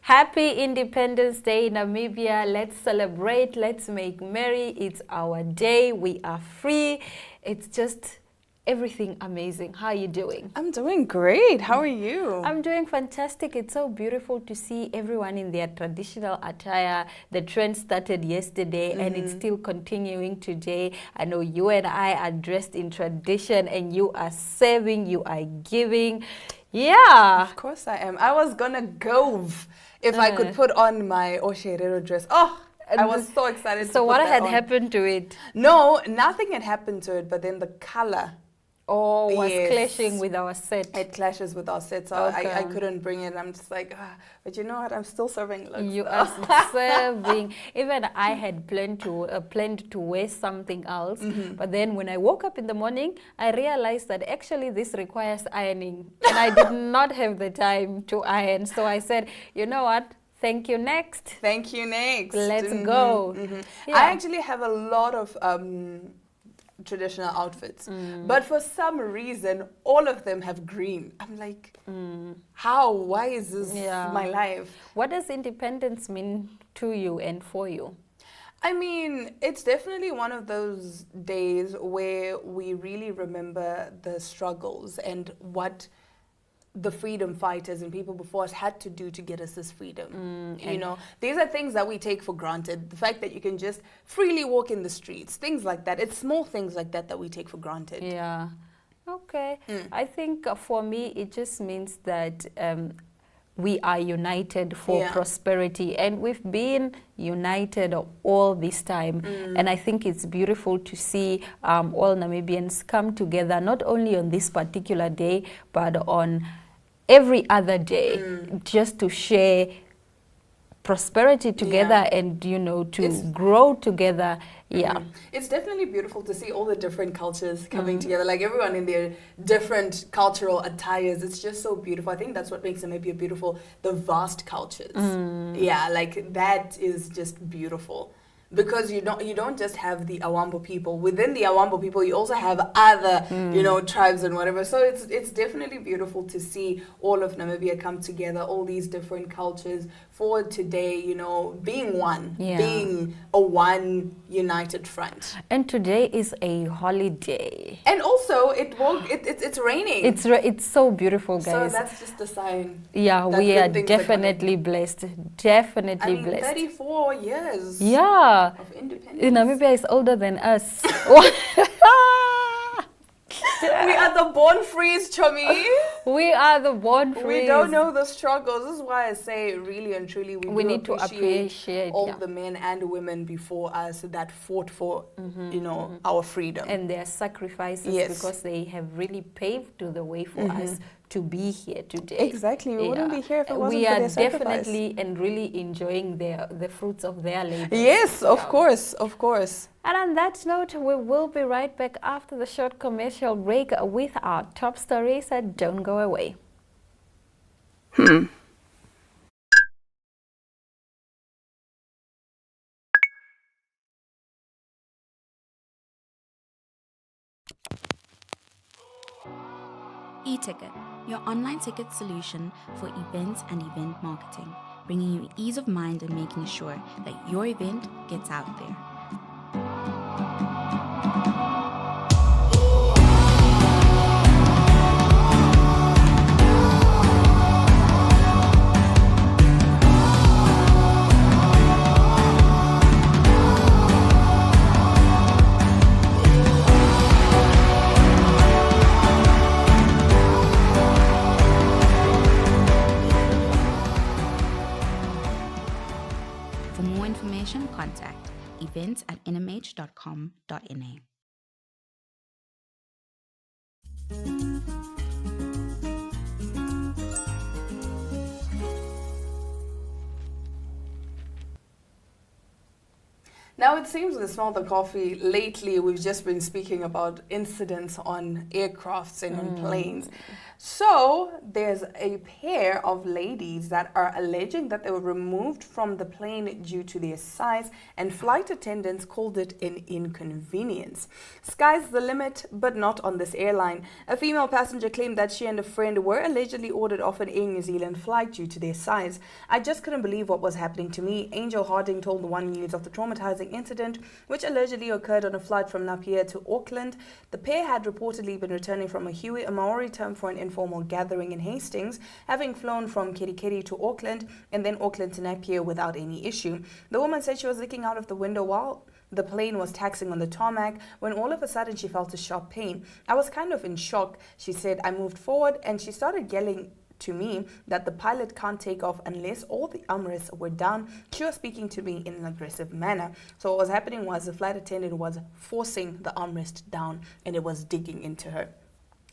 Happy Independence Day, Namibia. Let's celebrate. Let's make merry. It's our day. We are free. It's just everything amazing. How are you doing? I'm doing great. How are you? I'm doing fantastic. It's so beautiful to see everyone in their traditional attire. The trend started yesterday and it's still continuing today. I know you and I are dressed in tradition and you are serving, you are giving. Yeah. Of course I am. I was gonna go if I could put on my Osherero dress. Oh, I was so excited. So to what put that had on. happened to it? No, nothing had happened to it, but then the color. Oh, was Yes. clashing with our set. It clashes with our set, so Okay. I couldn't bring it. I'm just like, but you know what? I'm still serving looks. You are serving. Even I had planned to wear something else, but then when I woke up in the morning, I realized that actually this requires ironing, and I did not have the time to iron. So I said, you know what? Thank you. Next. Thank you. Next. Let's go. Yeah. I actually have a lot of traditional outfits, but for some reason all of them have green. I'm like, how? Why is this my life? What does independence mean to you and for you? I mean, it's definitely one of those days where we really remember the struggles and what the freedom fighters and people before us had to do to get us this freedom. You know, these are things that we take for granted. The fact that you can just freely walk in the streets, things like that. It's small things like that that we take for granted. Yeah. Okay. I think for me, it just means that we are united for prosperity, and we've been united all this time. And I think it's beautiful to see all Namibians come together, not only on this particular day, but on every other day, just to share prosperity together and, you know, to grow together. Yeah. It's definitely beautiful to see all the different cultures coming together, like everyone in their different cultural attires. It's just so beautiful. I think that's what makes Namibia beautiful, the vast cultures. Yeah, like that is just beautiful. Because you don't just have the Awambo people. Within the Awambo people, you also have other, you know, tribes and whatever. So it's definitely beautiful to see all of Namibia come together, all these different cultures for today, you know, being one, being a one united front. And today is a holiday. And also, it's raining. It's so beautiful, guys. So that's just a sign. Yeah, we are definitely blessed. Definitely blessed. 34 years. Yeah. Of independence. Namibia is older than us. We are the born frees, Chomi. We are the born frees. We don't know the struggles. This is why I say, really and truly, we need to appreciate all the men and women before us that fought for, you know, our freedom. And their sacrifices, because they have really paved the way for us to be here today. Exactly. We wouldn't be here if it wasn't for their sacrifice. We are definitely and really enjoying the fruits of their labor. Yes, of course, of course. And on that note, we will be right back after the short commercial break with our top stories. So don't go away. eTicket, your online ticket solution for events and event marketing, bringing you ease of mind and making sure that your event gets out there. For more information, contact events@nmh.com.na. Now it seems with Smell the Coffee, lately we've just been speaking about incidents on aircrafts and on planes. So there's a pair of ladies that are alleging that they were removed from the plane due to their size, and flight attendants called it an inconvenience. Sky's the limit, but not on this airline. A female passenger claimed that she and a friend were allegedly ordered off an Air New Zealand flight due to their size. I just couldn't believe what was happening to me, Angel Harding told the One News of the traumatizing incident, which allegedly occurred on a flight from Napier to Auckland. The pair had reportedly been returning from a Huey, a Maori term for an informal gathering in Hastings, having flown from Kirikiri to Auckland and then Auckland to Napier without any issue. The woman said she was looking out of the window while the plane was taxiing on the tarmac when all of a sudden she felt a sharp pain. I was kind of in shock, she said. I moved forward and she started yelling to me that the pilot can't take off unless all the armrests were down. She was speaking to me in an aggressive manner. So what was happening was the flight attendant was forcing the armrest down and it was digging into her.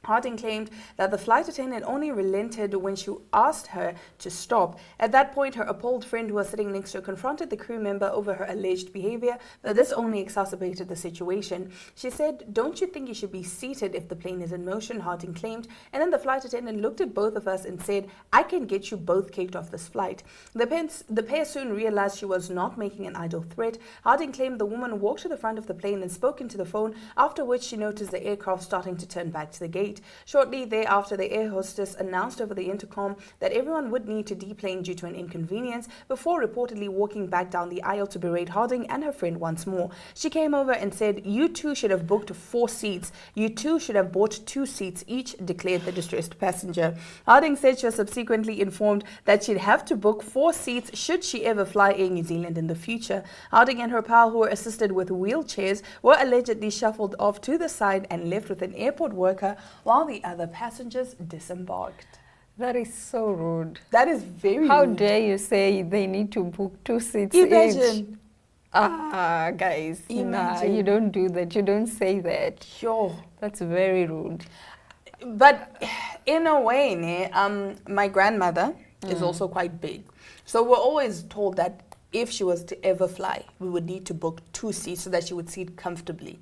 Harding claimed that the flight attendant only relented when she asked her to stop. At that point, her appalled friend who was sitting next to her confronted the crew member over her alleged behavior, but this only exacerbated the situation. She said, "Don't you think you should be seated if the plane is in motion?" Harding claimed, and then the flight attendant looked at both of us and said, "I can get you both kicked off this flight." The pair soon realized she was not making an idle threat. Harding claimed the woman walked to the front of the plane and spoke into the phone, after which she noticed the aircraft starting to turn back to the gate. Shortly thereafter, the air hostess announced over the intercom that everyone would need to deplane due to an inconvenience before reportedly walking back down the aisle to berate Harding and her friend once more. She came over and said, "You two should have booked 4 seats. You two should have bought 2 seats each," declared the distressed passenger. Harding said she was subsequently informed that she'd have to book 4 seats should she ever fly Air New Zealand in the future. Harding and her pal, who were assisted with wheelchairs, were allegedly shuffled off to the side and left with an airport worker while the other passengers disembarked. That is so rude. That is very How rude. dare you say they need to book 2 seats Imagine. each? Guys, nah, Imagine. you don't do that. You don't say that. Sure. That's very rude. But in a way, my grandmother is also quite big. So we're always told that if she was to ever fly, we would need to book 2 seats so that she would sit comfortably.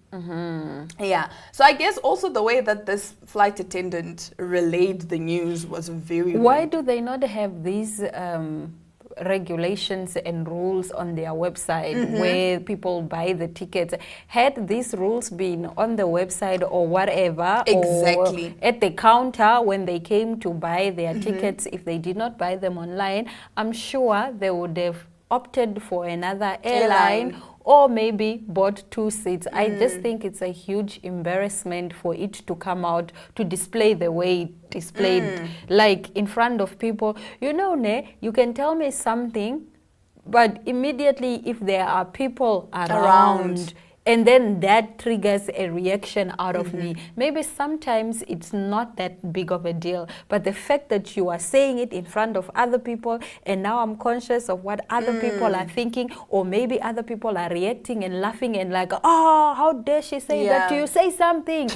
Yeah. So I guess also the way that this flight attendant relayed the news was very Why rude. do they not have these regulations and rules on their website where people buy the tickets? Had these rules been on the website or whatever, Exactly. or at the counter when they came to buy their tickets, if they did not buy them online, I'm sure they would have opted for another airline or maybe bought 2 seats. I just think it's a huge embarrassment for it to come out to display the way it displayed, like in front of people. You know, you can tell me something, but immediately if there are people around and then that triggers a reaction out of me. Maybe sometimes it's not that big of a deal, but the fact that you are saying it in front of other people and now I'm conscious of what other people are thinking, or maybe other people are reacting and laughing and like, "Oh, how dare she say that to you? Say something."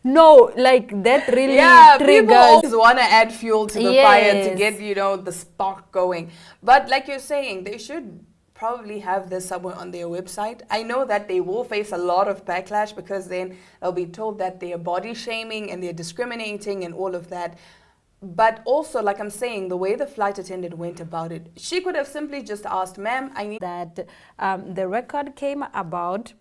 No, like that really People triggers. always want to add fuel to the fire to Yes. get, the spark going. But like you're saying, they should probably have this somewhere on their website. I know that they will face a lot of backlash because then they'll be told that they're body shaming and they're discriminating and all of that. But also, like I'm saying, the way the flight attendant went about it, she could have simply just asked, "Ma'am, I need..." That the record came about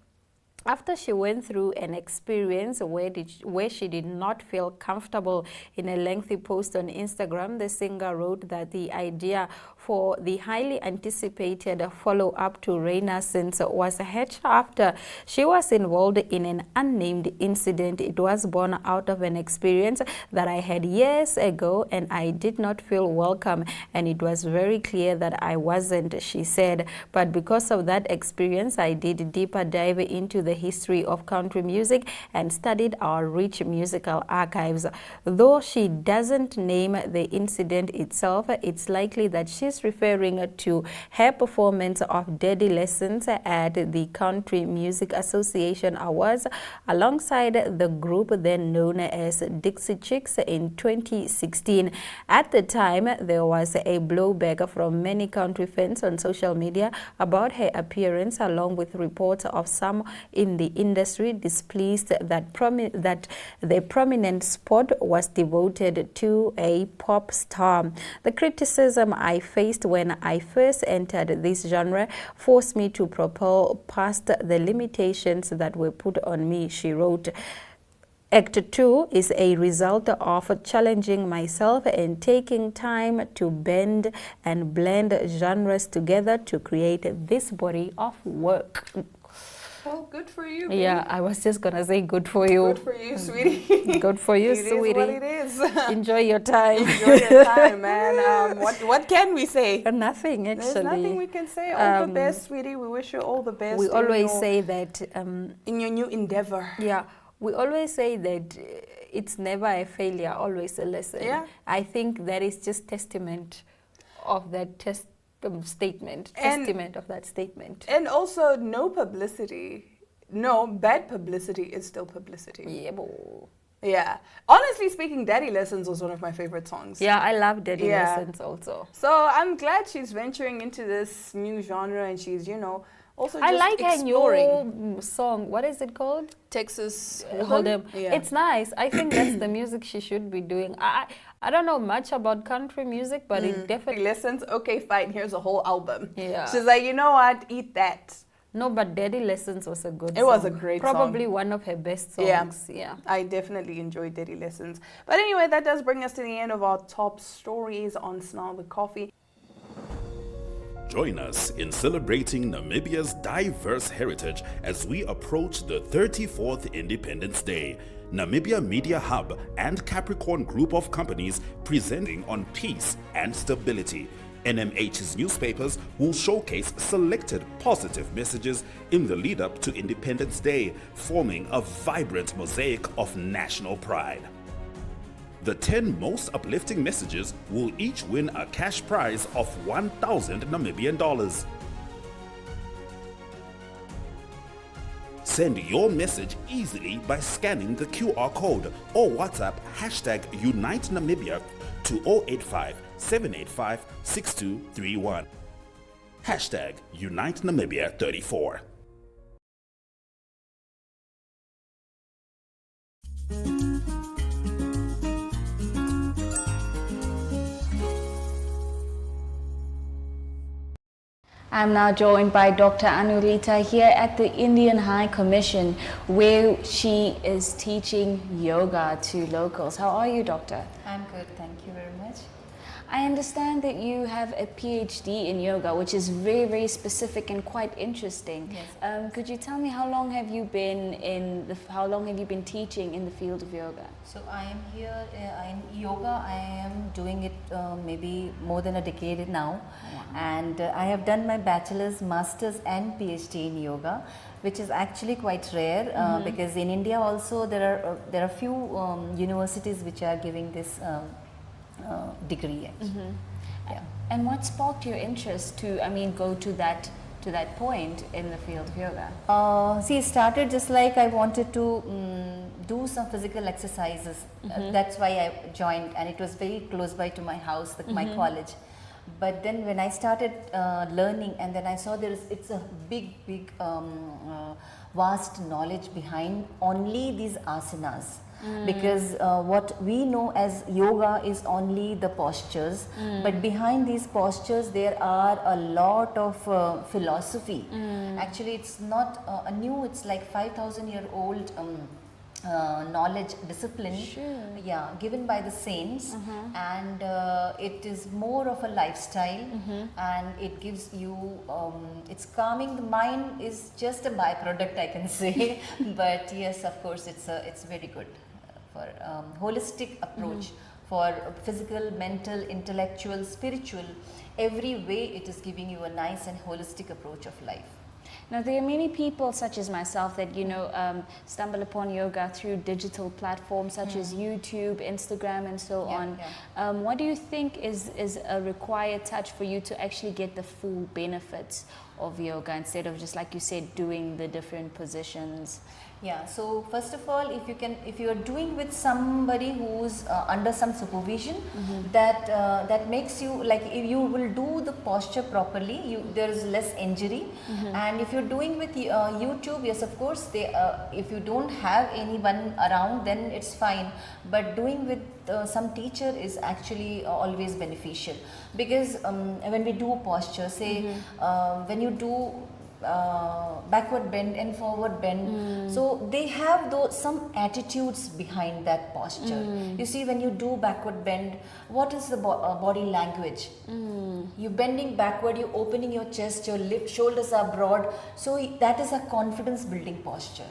after she went through an experience where she did not feel comfortable. In a lengthy post on Instagram, the singer wrote that the idea for the highly anticipated follow-up to Renaissance was hatched after she was involved in an unnamed incident. It was born out of an experience that I had years ago and I did not feel welcome, and it was very clear that I wasn't, she said. But because of that experience, I did a deeper dive into the history of country music and studied our rich musical archives. Though she doesn't name the incident itself, it's likely that she's was referring to her performance of Daddy Lessons at the Country Music Association Awards alongside the group then known as Dixie Chicks in 2016. At the time, there was a blowback from many country fans on social media about her appearance, along with reports of some in the industry displeased that the prominent spot was devoted to a pop star. The criticism I faced when I first entered this genre forced me to propel past the limitations that were put on me, she wrote. Act 2 is a result of challenging myself and taking time to bend and blend genres together to create this body of work. Well, good for you, babe. Yeah, I was just going to say good for you. Good for you, sweetie. Good for you, It sweetie. is what it is. Enjoy your time. Enjoy your time, man. What can we say? Nothing, actually. There's nothing we can say. All the best, sweetie. We wish you all the best. We always say that... in your new endeavor. Yeah. We always say that it's never a failure, always a lesson. Yeah. I think that is just testament of that statement. Testament of that statement. And also, no publicity. No, bad publicity is still publicity. Yeah. Bo. Yeah. Honestly speaking, Daddy Lessons was one of my favorite songs. Yeah, I love Daddy Lessons also. So I'm glad she's venturing into this new genre and she's, also just I like exploring. her new song. What is it called? Texas Hold'em. Yeah. It's nice. I think that's the music she should be doing. I don't know much about country music, but it definitely... Lessons, okay, fine, here's a whole album. Yeah. She's like, you know what, eat that. No, but Daddy Lessons was a good song. It was a great song. Probably one of her best songs. Yeah. I definitely enjoyed Daddy Lessons. But anyway, that does bring us to the end of our top stories on Smell the Coffee. Join us in celebrating Namibia's diverse heritage as we approach the 34th Independence Day. Namibia Media Hub and Capricorn Group of Companies presenting on peace and stability. NMH's newspapers will showcase selected positive messages in the lead up to Independence Day, forming a vibrant mosaic of national pride. The 10 most uplifting messages will each win a cash prize of 1,000 Namibian dollars. Send your message easily by scanning the QR code or WhatsApp #Unite Namibia to 085 785 6231. #Unite Namibia 34. I'm now joined by Dr. Anurita here at the Indian High Commission, where she is teaching yoga to locals. How are you, Doctor? I'm good, thank you very much. I understand that you have a PhD in yoga, which is very, very specific and quite interesting. Yes. Could you tell me how long have you been teaching in the field of yoga? So I am here in yoga. I am doing it maybe more than a decade now. Wow. And I have done my bachelor's, master's and PhD in yoga, which is actually quite rare because in India also there are few universities which are giving this degree actually. Yeah. And what sparked your interest to, go to that point in the field of yoga? See, it started just like I wanted to do some physical exercises. That's why I joined, and it was very close by to my house, my college. But then when I started learning, and then I saw it's a big vast knowledge behind only these asanas. Because what we know as yoga is only the postures, but behind these postures there are a lot of philosophy. Actually, it's not new, it's like 5,000-year-old knowledge, discipline, given by the saints, and it is more of a lifestyle, and it gives you, it's calming. The mind is just a byproduct, I can say, but yes, of course, it's very good for holistic approach for physical, mental, intellectual, spiritual. Every way it is giving you a nice and holistic approach of life. Now, there are many people such as myself that, stumble upon yoga through digital platforms such as YouTube, Instagram, and so on. Yeah. What do you think is a required touch for you to actually get the full benefits of yoga instead of just, like you said, doing the different positions? Yeah, so first of all, if you are doing with somebody who's under some supervision, that makes you, like, if you will do the posture properly, there is less injury. And if you're doing with YouTube, yes, of course, if you don't have anyone around, then it's fine. But doing with some teacher is actually always beneficial, because when we do posture, say when you do backward bend and forward bend, so they have some attitudes behind that posture. You see, when you do backward bend, what is the body language? You're bending backward, you're opening your chest, your shoulders are broad, so that is a confidence building posture.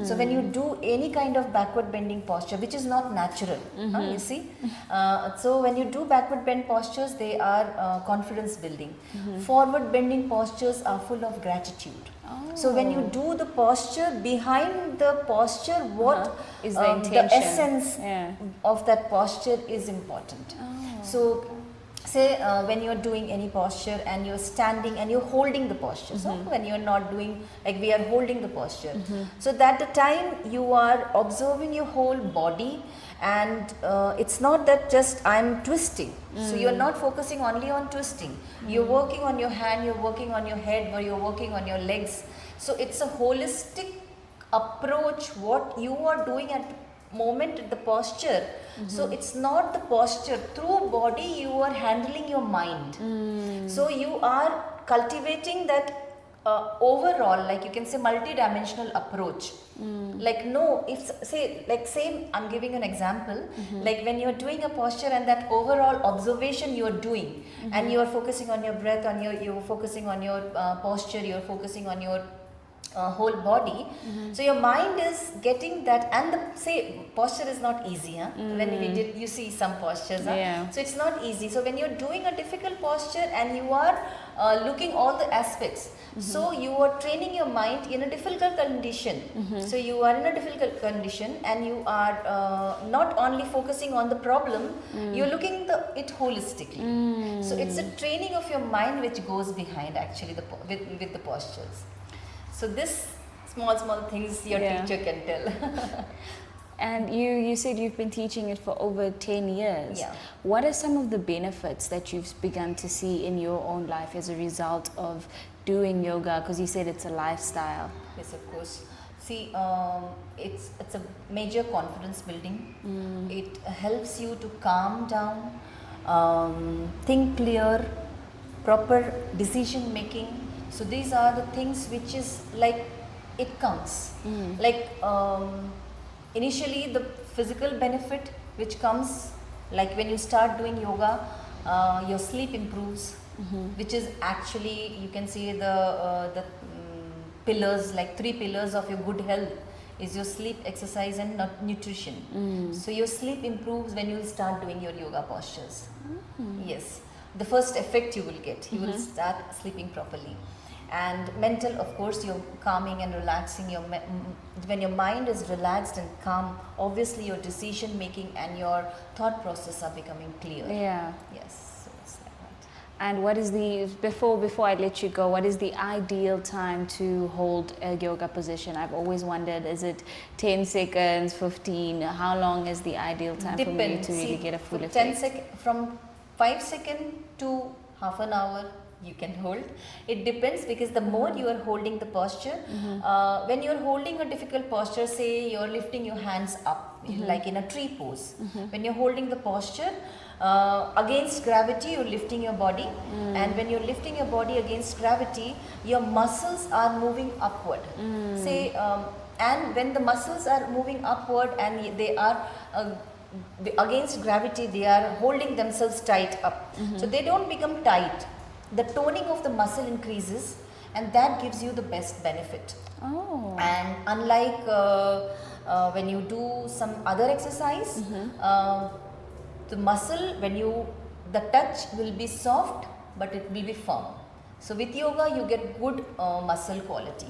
So when you do any kind of backward bending posture, which is not natural, you see, so when you do backward bend postures, they are confidence building. Forward bending postures are full of gratitude. So when you do the posture, behind the posture, what is the essence of that posture is important. So say when you're doing any posture and you're standing and you're holding the posture, so when you're not doing, like we are holding the posture, so that the time you are observing your whole body, and it's not that just I'm twisting. So you're not focusing only on twisting. You're working on your hand, you're working on your head, or you're working on your legs. So it's a holistic approach what you are doing at the moment, the posture. So it's not the posture. Through body you are handling your mind. So you are cultivating that overall, like you can say, multi-dimensional approach. Like, no, if say, like, same, I'm giving an example, like when you're doing a posture and that overall observation you're doing, and you're focusing on your breath, on you're focusing on your posture, you're focusing on your whole body. So your mind is getting that, and say posture is not easy, when we did, you see some postures, so it's not easy. So when you're doing a difficult posture and you are looking all the aspects, so you are training your mind in a difficult condition. So you are in a difficult condition and you are not only focusing on the problem, you're looking it holistically. So it's a training of your mind which goes behind actually with the postures. So this small things your teacher can tell. And you said you've been teaching it for over 10 years. Yeah. What are some of the benefits that you've begun to see in your own life as a result of doing yoga? Because you said it's a lifestyle. Yes, of course. See, it's a major confidence building. It helps you to calm down, think clear, proper decision making. So these are the things which is like, it comes. Like initially the physical benefit which comes, like when you start doing yoga, your sleep improves, which is actually, you can see the pillars, like 3 pillars of your good health is your sleep, exercise and nutrition. So your sleep improves when you start doing your yoga postures. Yes, the first effect you will get, you will start sleeping properly. And mental, of course, you're calming and relaxing. When your mind is relaxed and calm, obviously your decision making and your thought process are becoming clear. Yeah. Yes, so it's like that. And what is before I let you go, what is the ideal time to hold a yoga position? I've always wondered, is it 10 seconds, 15? How long is the ideal time for me to really get a full effect? From 5 seconds to half an hour, you can hold. It depends, because the more you are holding the posture, when you are holding a difficult posture, say you're lifting your hands up, like in a tree pose. When you're holding the posture, against gravity, you're lifting your body, and when you're lifting your body against gravity, your muscles are moving upward. Say, and when the muscles are moving upward and they are against gravity, they are holding themselves tight up. So they don't become tight. The toning of the muscle increases, and that gives you the best benefit. And unlike when you do some other exercise, the muscle, the touch will be soft, but it will be firm. So with yoga, you get good muscle quality.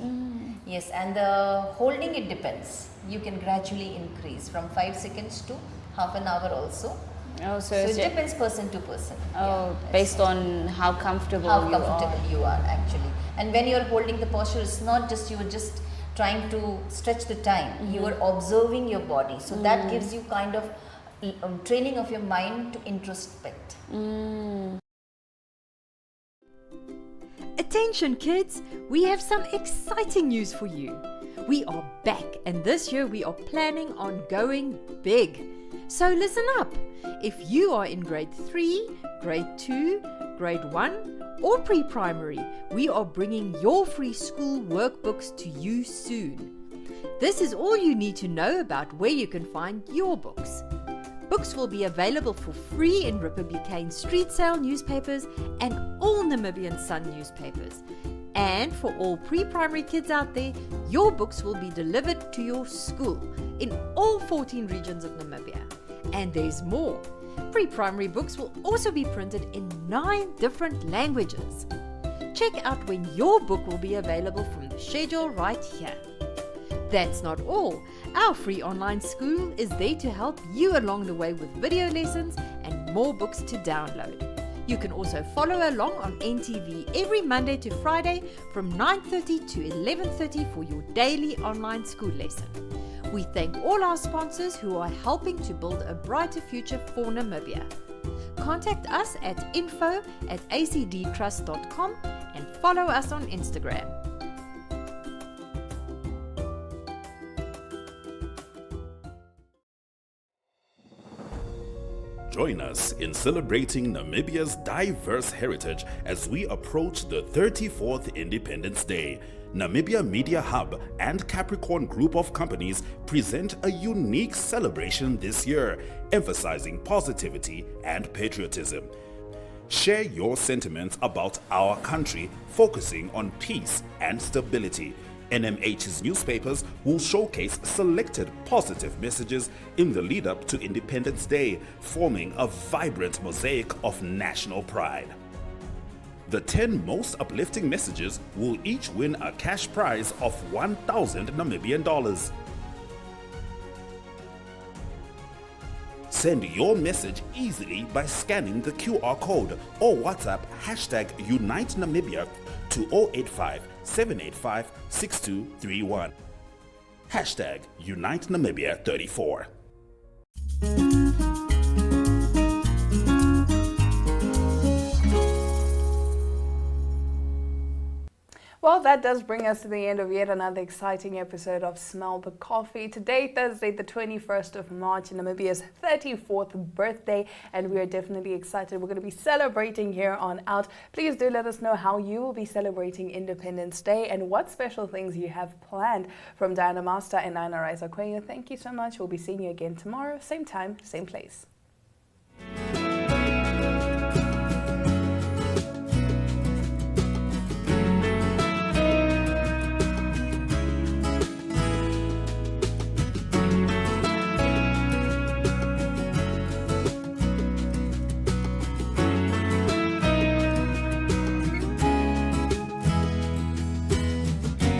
Yes, and the holding, it depends. You can gradually increase from 5 seconds to half an hour also. Oh, So it depends person to person. Oh, based on how comfortable How you are. comfortable you are actually. And when you are holding the posture, it's not just you are just trying to stretch the time. You are observing your body. So that gives you kind of training of your mind to introspect. Attention kids, we have some exciting news for you. We are back and this year we are planning on going big. So listen up. If you are in grade 3, grade 2, grade 1 or pre-primary, we are bringing your free school workbooks to you soon. This is all you need to know about where you can find your books. Books will be available for free in Republican Street Sale newspapers and all Namibian Sun newspapers. And for all pre-primary kids out there, your books will be delivered to your school in all 14 regions of Namibia. And there's more. Pre-primary books will also be printed in 9 different languages. Check out when your book will be available from the schedule right here. That's not all. Our free online school is there to help you along the way with video lessons and more books to download. You can also follow along on NTV every Monday to Friday from 9:30 to 11:30 for your daily online school lesson. We thank all our sponsors who are helping to build a brighter future for Namibia. Contact us at info@acdtrust.com and follow us on Instagram. Join us in celebrating Namibia's diverse heritage as we approach the 34th Independence Day. Namibia Media Hub and Capricorn Group of Companies present a unique celebration this year, emphasizing positivity and patriotism. Share your sentiments about our country, focusing on peace and stability. NMH's newspapers will showcase selected positive messages in the lead up to Independence Day, forming a vibrant mosaic of national pride. The 10 most uplifting messages will each win a cash prize of 1,000 Namibian dollars. Send your message easily by scanning the QR code or WhatsApp #Unite Namibia to 085 785 6231. #Unite Namibia 34. Well, that does bring us to the end of yet another exciting episode of Smell the Coffee. Today, Thursday, the 21st of March, Namibia's 34th birthday, and we are definitely excited. We're going to be celebrating here on out. Please do let us know how you will be celebrating Independence Day and what special things you have planned. From Diana Master and Aina Raisa Kwenyo, thank you so much. We'll be seeing you again tomorrow, same time, same place.